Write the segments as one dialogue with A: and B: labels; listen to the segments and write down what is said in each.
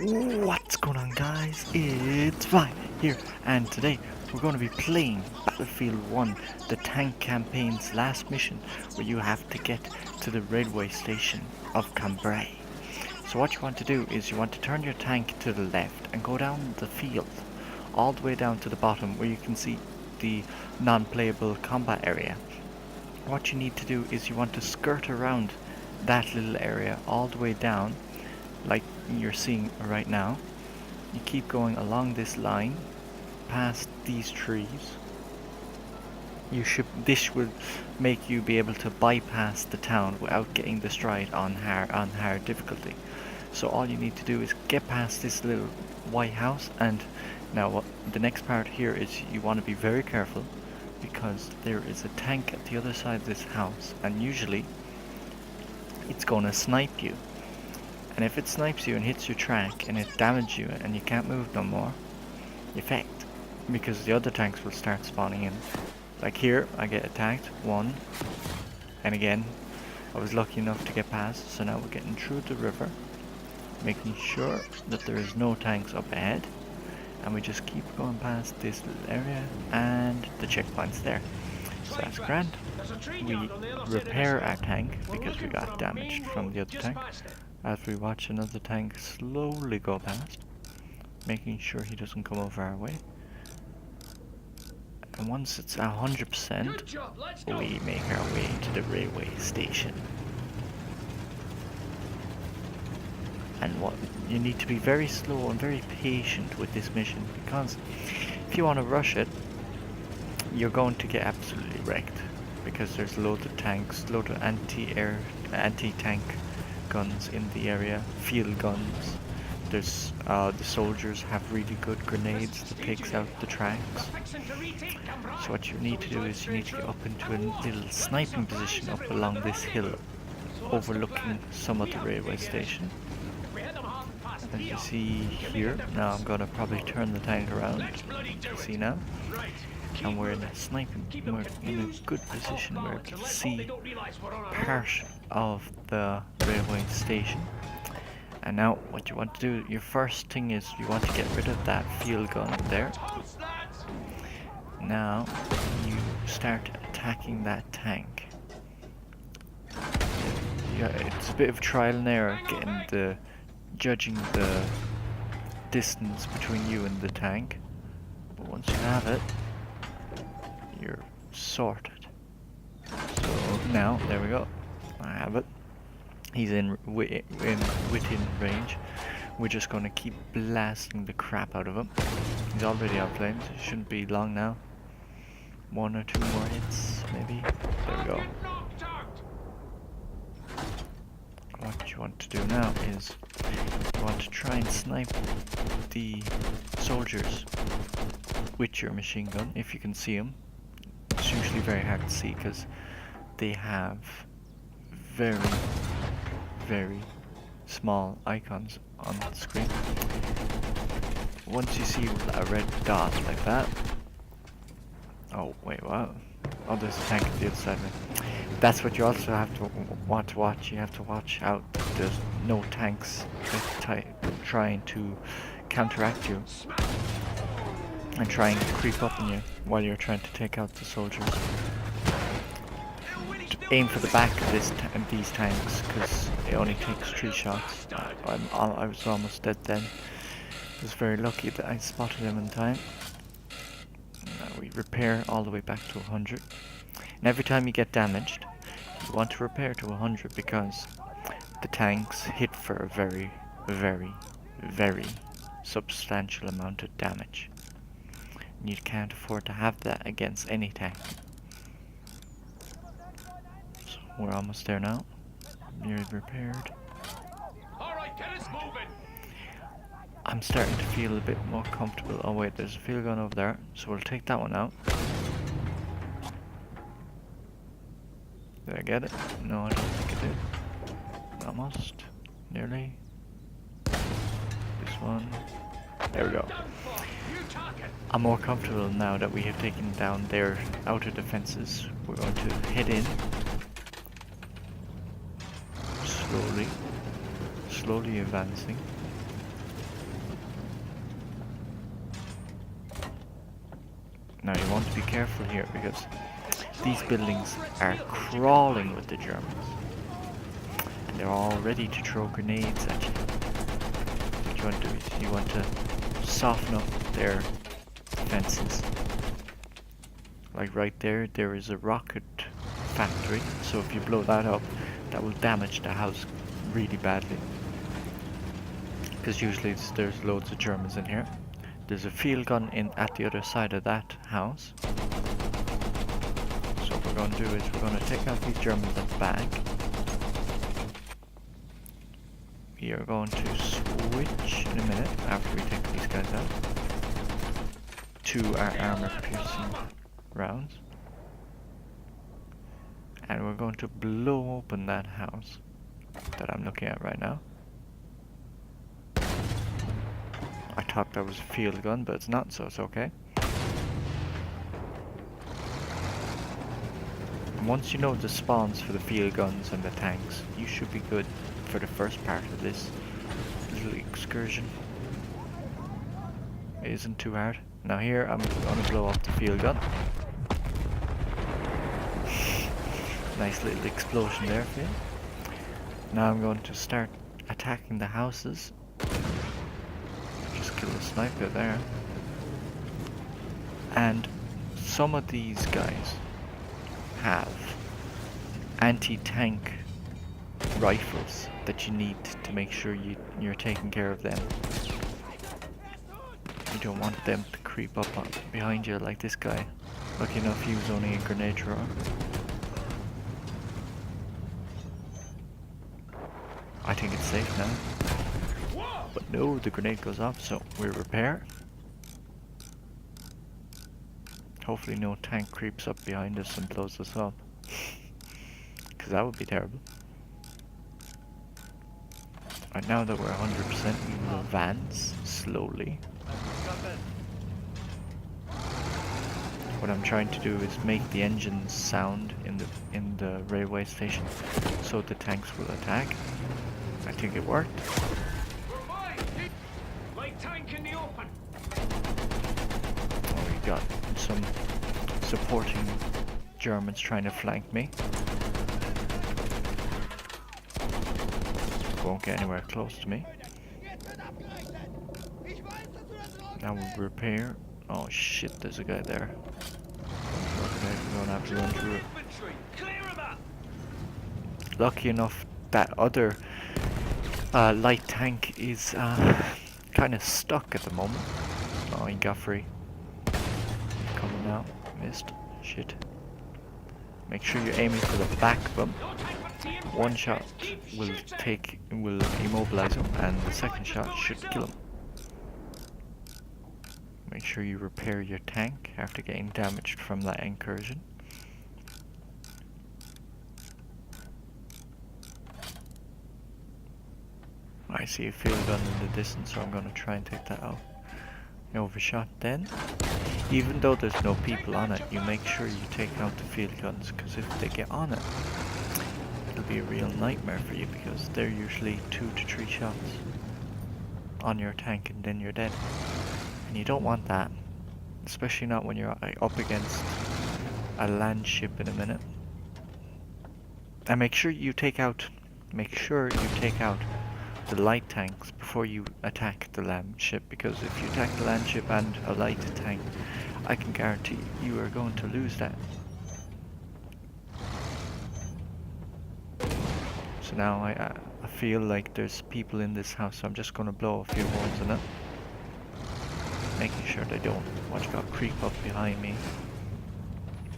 A: What's going on, guys? It's Fine here, and today we're going to be playing Battlefield 1, the tank campaign's last mission, where you have to get to the railway station of Cambrai. So what you want to do is you want to turn your tank to the left and go down the field, all the way down to the bottom where you can see the non-playable combat area. What you need to do is you want to skirt around that little area all the way down, like you're seeing right now. You keep going along this line past these trees. This will make you be able to bypass the town without getting destroyed on hard difficulty. So all you need to do is get past this little white house, and now the next part here is you want to be very careful because there is a tank at the other side of this house, and usually it's going to snipe you. And if it snipes you and hits your track and it damages you and you can't move no more, you're fucked, because the other tanks will start spawning in. Like here, I get attacked, one, and again, I was lucky enough to get past, so now we're getting through the river, making sure that there is no tanks up ahead, and we just keep going past this little area and the checkpoint's there. So that's grand. We repair our tank because we got damaged from the other tank, as we watch another tank slowly go past, making sure he doesn't come over our way. And once it's 100%, we make our way to the railway station. And what you need to be very slow and very patient with this mission, because if you want to rush it, you're going to get absolutely wrecked, because there's loads of tanks, loads of anti-tank guns in the area, field guns. There's the soldiers have really good grenades that takes out the tracks. So what you need to do is you need to get up into a little sniping position up along this hill, overlooking some of the railway station. As you see here, now I'm gonna probably turn the tank around. You see now? And we're in we're in a good position where we can see part of the railway station. And now what you want to do, your first thing is you want to get rid of that field gun there. Now you start attacking that tank. Yeah, it's a bit of trial and error judging the distance between you and the tank, but once you have it, you're sorted. So now, there we go, I have it. He's within range. We're just going to keep blasting the crap out of him. He's already out flames. It shouldn't be long now. One or two more hits, maybe. There we go. What you want to do now is you want to try and snipe the soldiers with your machine gun, if you can see them. It's usually very hard to see because they have very small icons on the screen. Once you see a red dot like that, oh wait, what? Oh, there's a tank at the other side of it. That's what you also have to want to watch. You have to watch out that there's no tanks trying to counteract you and trying to creep up on you while you're trying to take out the soldiers. Aim for the back of these tanks, because it only takes 3 shots. I was almost dead then. I was very lucky that I spotted him in time. We repair all the way back to 100. And every time you get damaged, you want to repair to 100, because the tanks hit for a very substantial amount of damage. And you can't afford to have that against any tank. So we're almost there now. Nearly repaired. I'm starting to feel a bit more comfortable. Oh wait, there's a field gun over there, so we'll take that one out. Did I get it? No, I don't think I did. Almost. Nearly. This one. There we go. I'm more comfortable now that we have taken down their outer defenses. We're going to head in. Slowly advancing. Now you want to be careful here because these buildings are crawling with the Germans. And they're all ready to throw grenades at you. What you want to do is you want to soften up their defenses. Like right there, there is a rocket factory, so if you blow that up, that will damage the house really badly. Because usually there's loads of Germans in here. There's a field gun at the other side of that house. So what we're going to do is we're going to take out these Germans at the back. We are going to switch in a minute after we take these guys out to our armor piercing rounds. And we're going to blow open that house that I'm looking at right now. I thought that was a field gun, but it's not, so it's okay. And once you know the spawns for the field guns and the tanks, you should be good for the first part of this little excursion. It isn't too hard. Now here I'm going to blow up the field gun. Nice little explosion there for you. Now I'm going to start attacking the houses. Just kill the sniper there. And some of these guys have anti-tank rifles that you need to make sure you're taking care of them. You don't want them to creep up behind you like this guy. Lucky enough he was only a grenade thrower. I think it's safe now. But no, the grenade goes off, so we repair. Hopefully no tank creeps up behind us and blows us up. Because that would be terrible. Right now that we're 100%, we will advance slowly. What I'm trying to do is make the engines sound in the railway station, so the tanks will attack. I think it worked. Oh, we got some supporting Germans trying to flank me. Won't get anywhere close to me. Now we'll repair. Oh shit, there's a guy there. We're gonna have to run through it. Lucky enough that other light tank is kind of stuck at the moment. Oh, he got free. Coming now. Missed. Shit. Make sure you're aiming for the back of him. One shot will immobilize him, and the second shot should kill him. Make sure you repair your tank after getting damaged from that incursion. I see a field gun in the distance, so I'm going to try and take that out. Overshot then. Even though there's no people on it, you make sure you take out the field guns, because if they get on it, it'll be a real nightmare for you, because they're usually 2 to 3 shots on your tank and then you're dead. And you don't want that, especially not when you're up against a land ship in a minute. And make sure you take out the light tanks before you attack the land ship, because if you attack the land ship and a light tank, I can guarantee you are going to lose that. So now I feel like there's people in this house, so I'm just going to blow a few holes in it, making sure they don't, watch God, creep up behind me.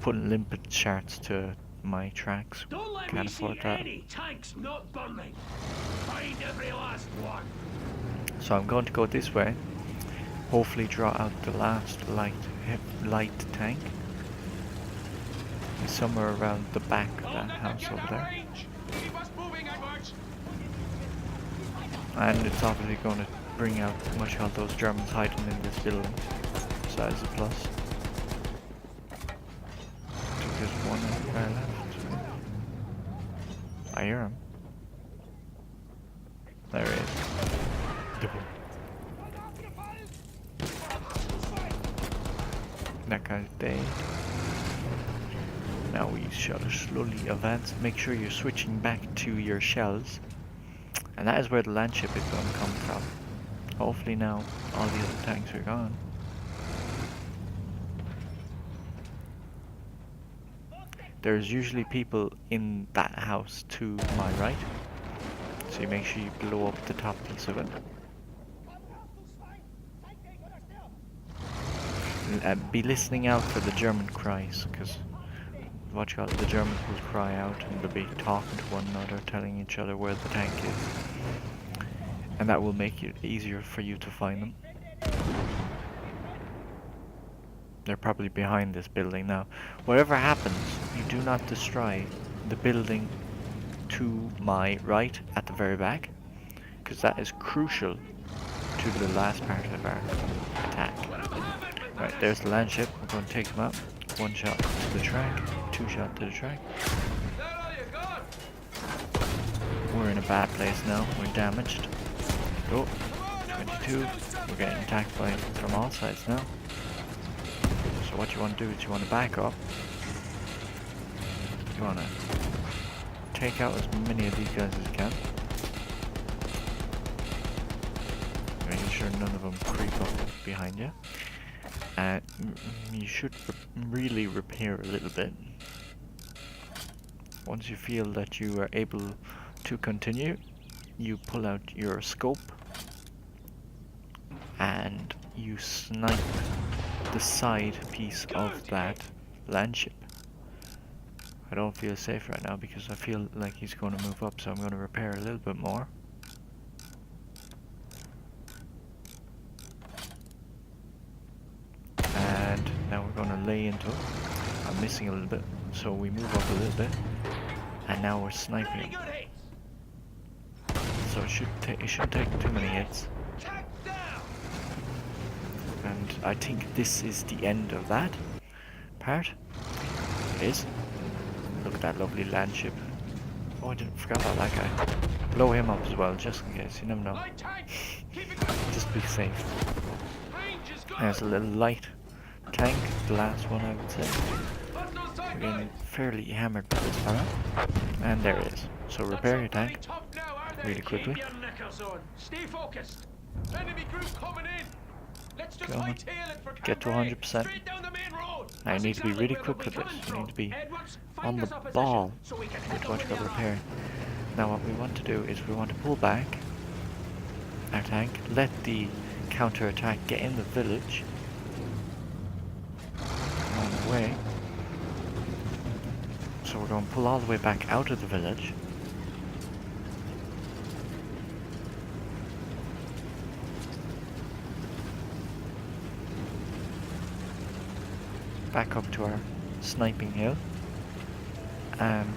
A: Putting limpet shards to my tracks. Can't afford that.
B: Tanks not burning. Find every last one.
A: So I'm going to go this way. Hopefully draw out the last light tank. It's somewhere around the back of that house over there. And it's obviously going to bring out much of those Germans hiding in this building. So that is a plus. I think there's one out there left. I hear him. There he is. That guy's dead. Now we shall slowly advance. Make sure you're switching back to your shells. And that is where the land ship is going to come from. Hopefully now all the other tanks are gone. There's usually people in that house to my right. So you make sure you blow up the top piece of it. Be listening out for the German cries, because watch out, the Germans will cry out and they'll be talking to one another, telling each other where the tank is. And that will make it easier for you to find them. They're probably behind this building now. Whatever happens, you do not destroy the building to my right at the very back, because that is crucial to the last part of our attack. Right, there's the land ship. We're going to take them out. One shot to the track, two shot to the track. We're in a bad place now. We're damaged. Oh, 22. We're getting attacked from all sides now. So what you want to do is you want to back up. You want to take out as many of these guys as you can. Making sure none of them creep up behind you. You should really repair a little bit. Once you feel that you are able to continue, you pull out your scope and you snipe the side piece of that land ship. I don't feel safe right now because I feel like he's going to move up, so I'm going to repair a little bit more. And now we're going to lay into it. I'm missing a little bit, so we move up a little bit. And now we're sniping him. So it shouldn't take too many hits. And I think this is the end of that part. It is. Look at that lovely land ship. Oh, I forgot about that guy. Blow him up as well, just in case. You never know. Just be safe. There's a little light tank, the last one I would say. We're getting fairly hammered by this fella. And there it is. So repair your tank really quickly.
B: Stay focused. Enemy group coming in. Let's just hightail it for
A: get to 100%. Now you need to be really quick with this. You need to be on the ball with what you're repairing. Now what we want to do is we want to pull back our tank, let the counter attack get in the village on the way. So we're going to pull all the way back out of the village. Back up to our sniping hill, and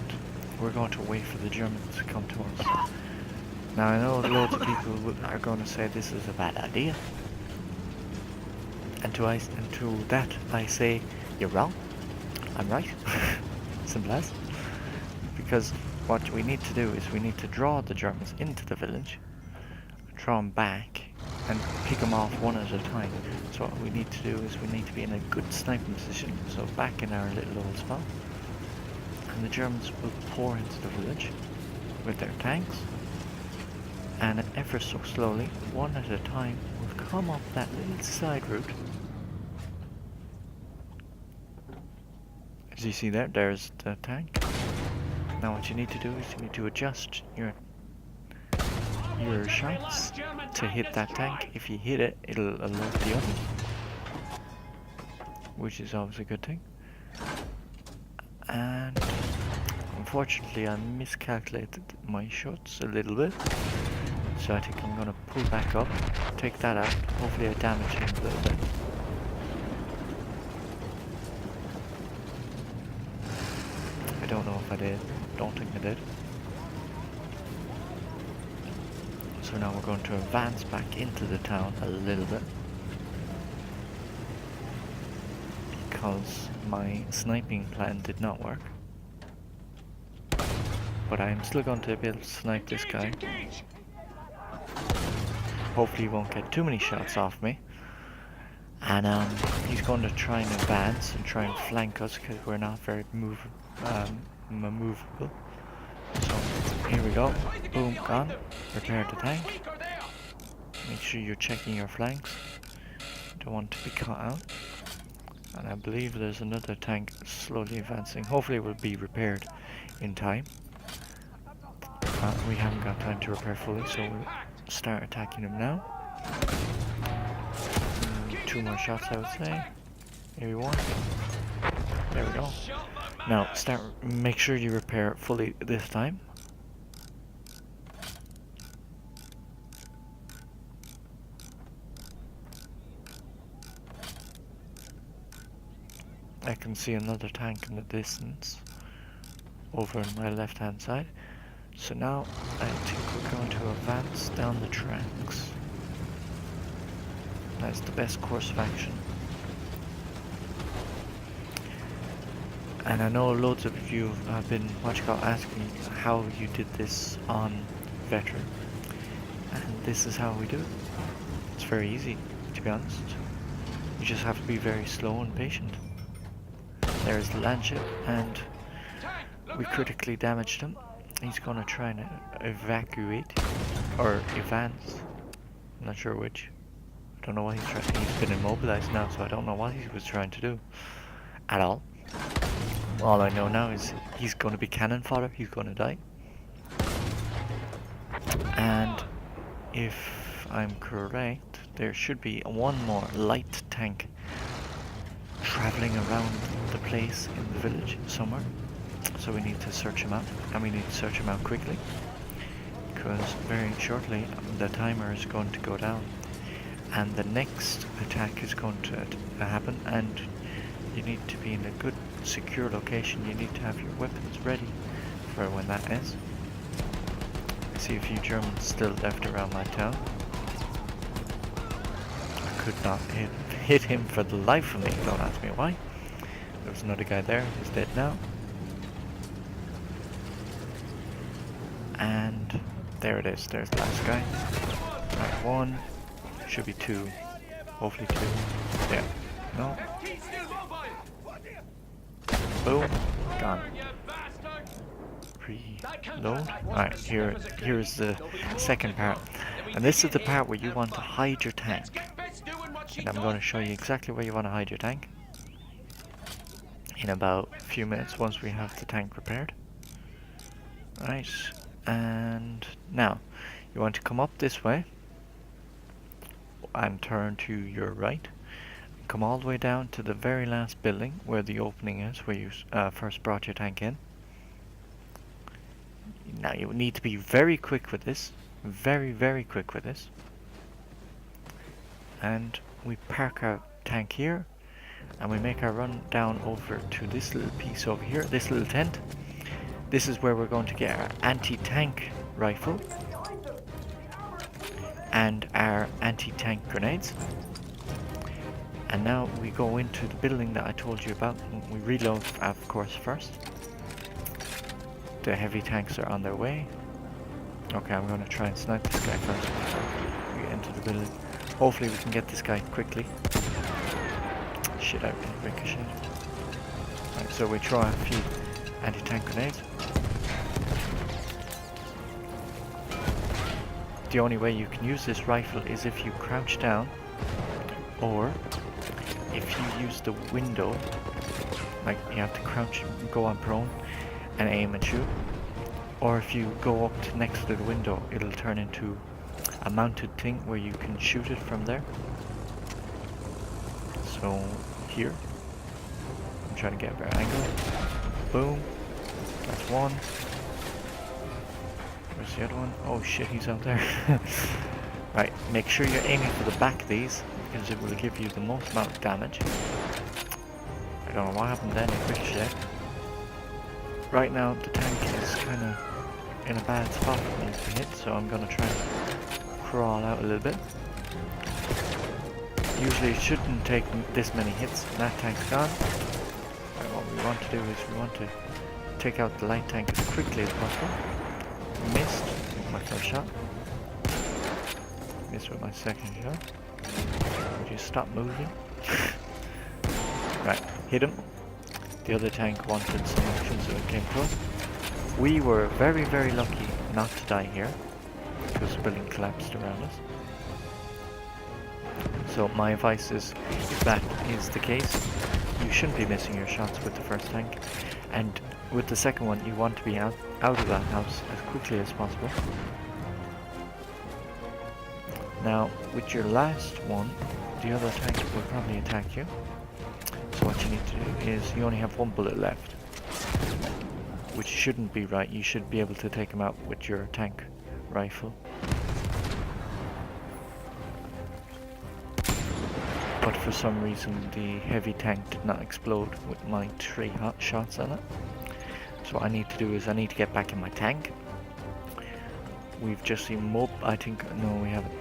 A: we're going to wait for the Germans to come to us. Now I know loads of people are going to say this is a bad idea, and to that I say you're wrong. I'm right. Simple as. Because what we need to do is we need to draw the Germans into the village, draw them back, and pick them off one at a time. So what we need to do is we need to be in a good sniping position, so back in our little old spot. And the Germans will pour into the village with their tanks, and ever so slowly, one at a time, will come up that little side route. As you see there, there's the tank. Now what you need to do is you need to adjust your shots to hit that tank. If you hit it, it'll alert the others, which is always a good thing. And unfortunately I miscalculated my shots a little bit, so I think I'm gonna pull back up, take that out. Hopefully I damage him a little bit. I don't know if I did. Don't think I did. So now we're going to advance back into the town a little bit, because my sniping plan did not work. But I'm still going to be able to snipe this guy. Hopefully he won't get too many shots off me. And he's going to try and advance and try and flank us because we're not very movable. So here we go. Boom, gone. Repair the tank. Make sure you're checking your flanks. Don't want to be caught out. And I believe there's another tank slowly advancing. Hopefully it will be repaired in time. We haven't got time to repair fully, so we'll start attacking him now. 2 more shots, I would say. Maybe 1. There we go. Now, make sure you repair fully this time. I can see another tank in the distance over on my left hand side. So now I think we're going to advance down the tracks. That's the best course of action. And I know loads of you have been asking how you did this on Veteran. And this is how we do it. It's very easy, to be honest. You just have to be very slow and patient. There's the land ship, and we critically damaged him. He's gonna try and evacuate, or advance. I'm not sure which. I don't know what he's trying. He's been immobilized now, so I don't know what he was trying to do at all. All I know now is he's going to be cannon fodder. He's going to die. And if I'm correct, there should be one more light tank traveling around the place in the village somewhere. So we need to search him out, and we need to search him out quickly, because very shortly the timer is going to go down and the next attack is going to happen, and you need to be in a good secure location. You need to have your weapons ready for when that is. I see a few Germans still left around my town. I could not hit him for the life of me, don't ask me why. There was another guy there, he's dead now. And there it is, there's the last guy. Right, 1, should be 2, hopefully 2, yeah, no. Boom, gone. Reload. Alright, here's the second part. And this is the part where you want to hide your tank. And I'm going to show you exactly where you want to hide your tank in about a few minutes once we have the tank repaired. Right, and now you want to come up this way and turn to your right. Come all the way down to the very last building where the opening is, where you first brought your tank in. Now you need to be very quick with this, very quick with this. And we park our tank here, and we make our run down over to this little piece over here, this little tent. This is where we're going to get our anti-tank rifle and our anti-tank grenades. And now we go into the building that I told you about. We reload, of course, first. The heavy tanks are on their way. Okay, I'm going to try and snipe this guy first before we get into the building. Hopefully we can get this guy quickly. Shit, I've been ricocheted. Right, so we throw out a few anti-tank grenades. The only way you can use this rifle is if you crouch down, or if you use the window, like you have to crouch, go on prone and aim and shoot, or if you go up to next to the window, it'll turn into a mounted thing where you can shoot it from there. So here, I'm trying to get a better angle. Boom, that's one. Where's the other one? Oh shit, he's out there. Right, make sure you're aiming for the back of these, because it will give you the most amount of damage. I don't know what happened then, it ricocheted. Right now the tank is kind of in a bad spot for me to hit, so I'm going to try and crawl out a little bit. Usually it shouldn't take this many hits, and that tank's gone. Right, what we want to do is we want to take out the light tank as quickly as possible. Missed with my first shot. Missed with my second shot. Would you stop moving? Right, hit him. The other tank wanted some action, so it came to us. We were very, very lucky not to die here, because the building collapsed around us. So my advice is, if that is the case, you shouldn't be missing your shots with the first tank. And with the second one, you want to be out of that house as quickly as possible. Now, with your last one, the other tank will probably attack you. So what you need to do is, you only have one bullet left, which shouldn't be right. You should be able to take him out with your tank rifle. But for some reason the heavy tank did not explode with my 3 hot shots on it. So what I need to do is I need to get back in my tank. We've just seen I think, no we haven't.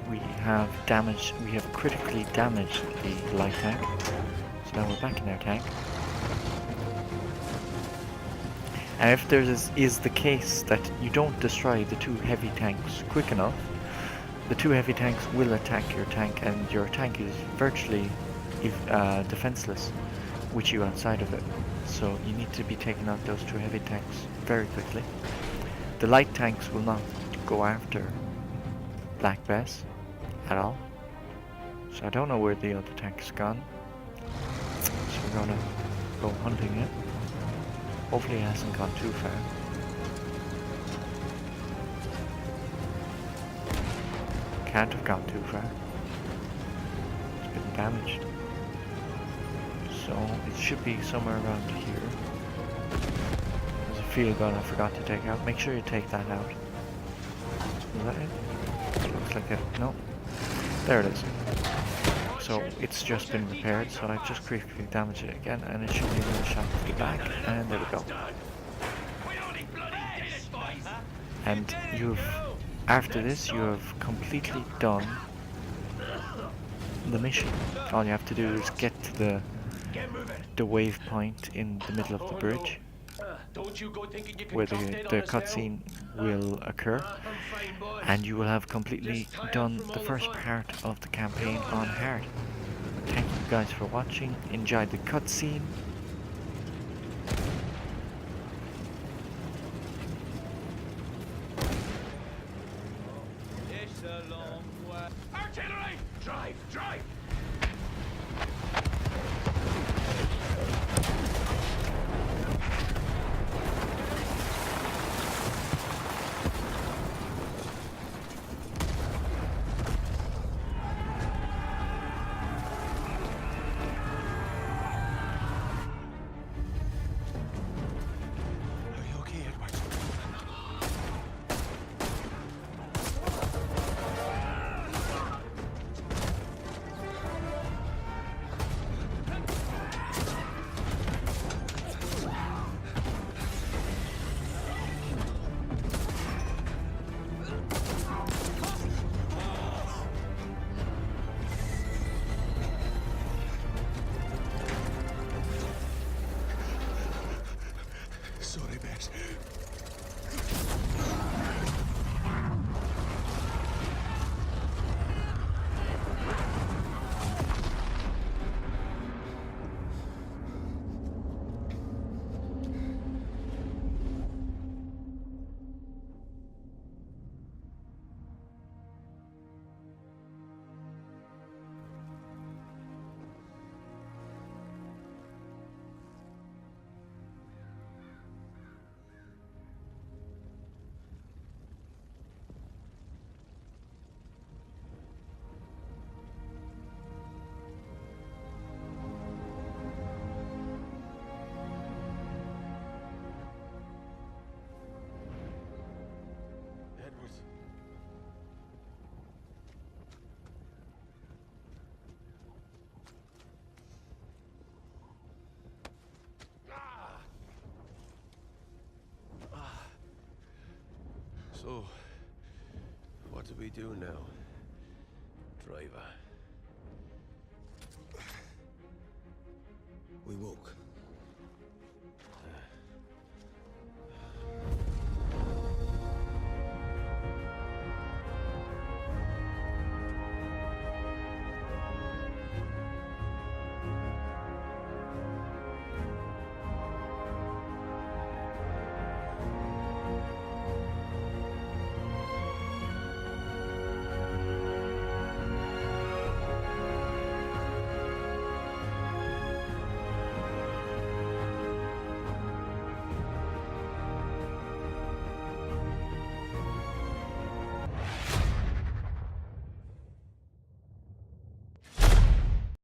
A: We have critically damaged the light tank. So now we're back in our tank. And if there is the case that you don't destroy the 2 heavy tanks quick enough, the 2 heavy tanks will attack your tank, and your tank is virtually defenseless with you outside of it. So you need to be taking out those 2 heavy tanks very quickly. The light tanks will not go after Black Bess at all. So I don't know where the other tank has gone. So we're gonna go hunting it. Hopefully it hasn't gone too far. Can't have gone too far. It's been damaged. So it should be somewhere around here. There's a field gun I forgot to take out. Make sure you take that out. Is that it? Looks like it. No. There it is. So it's just been repaired, so I've just critically damaged it again, and it should be another shot to the back, and there we go. And after this, you have completely done the mission. All you have to do is get to the waypoint in the middle of the bridge, where the cutscene will occur, and you will have completely done the first part of the campaign on hard. Thank you guys for watching. Enjoy the cutscene.
B: It's a long way. Artillery! Drive! Drive!
C: Sorry, Bess. So, what do we do now, driver?
D: We walk.